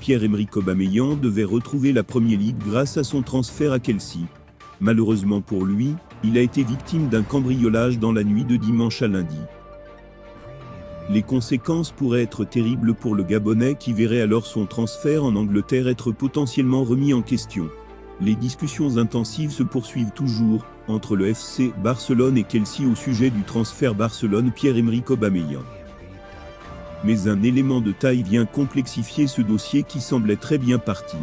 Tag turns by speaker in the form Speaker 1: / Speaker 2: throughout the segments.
Speaker 1: Pierre-Emerick Aubameyang devait retrouver la Premier League grâce à son transfert à Chelsea. Malheureusement pour lui, il a été victime d'un cambriolage dans la nuit de dimanche à lundi. Les conséquences pourraient être terribles pour le Gabonais qui verrait alors son transfert en Angleterre être potentiellement remis en question. Les discussions intensives se poursuivent toujours entre le FC Barcelone et Chelsea au sujet du transfert Barcelone Pierre-Emerick Aubameyang. Mais un élément de taille vient complexifier ce dossier qui semblait très bien parti.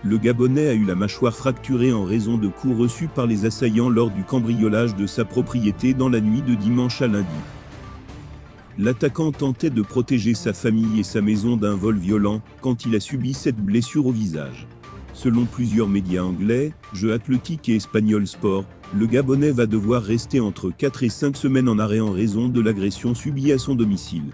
Speaker 1: Le Gabonais a eu la mâchoire fracturée en raison de coups reçus par les assaillants lors du cambriolage de sa propriété dans la nuit de dimanche à lundi. L'attaquant tentait de protéger sa famille et sa maison d'un vol violent quand il a subi cette blessure au visage. Selon plusieurs médias anglais, Jeux Athletic et Espagnol Sport, le Gabonais va devoir rester entre 4 et 5 semaines en arrêt en raison de l'agression subie à son domicile.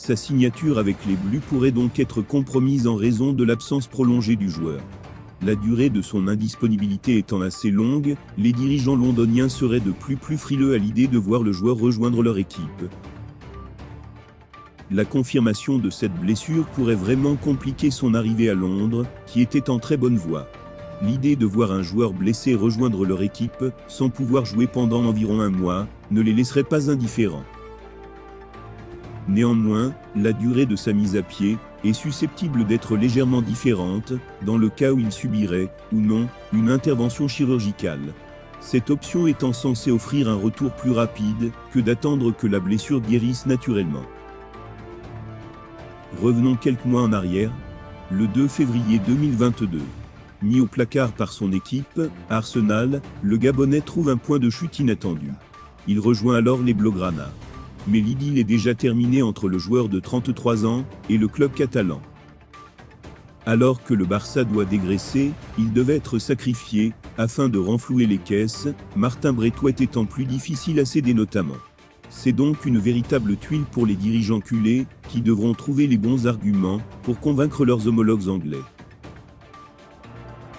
Speaker 1: Sa signature avec les Bleus pourrait donc être compromise en raison de l'absence prolongée du joueur. La durée de son indisponibilité étant assez longue, les dirigeants londoniens seraient de plus frileux à l'idée de voir le joueur rejoindre leur équipe. La confirmation de cette blessure pourrait vraiment compliquer son arrivée à Londres, qui était en très bonne voie. L'idée de voir un joueur blessé rejoindre leur équipe, sans pouvoir jouer pendant environ un mois, ne les laisserait pas indifférents. Néanmoins, la durée de sa mise à pied est susceptible d'être légèrement différente, dans le cas où il subirait, ou non, une intervention chirurgicale. Cette option étant censée offrir un retour plus rapide, que d'attendre que la blessure guérisse naturellement. Revenons quelques mois en arrière, le 2 février 2022. Mis au placard par son équipe, Arsenal, le Gabonais trouve un point de chute inattendu. Il rejoint alors les Blaugrana. Mais l'idylle est déjà terminée entre le joueur de 33 ans et le club catalan. Alors que le Barça doit dégraisser, il devait être sacrifié, afin de renflouer les caisses, Martin Braithwaite étant plus difficile à céder notamment. C'est donc une véritable tuile pour les dirigeants culés, qui devront trouver les bons arguments pour convaincre leurs homologues anglais.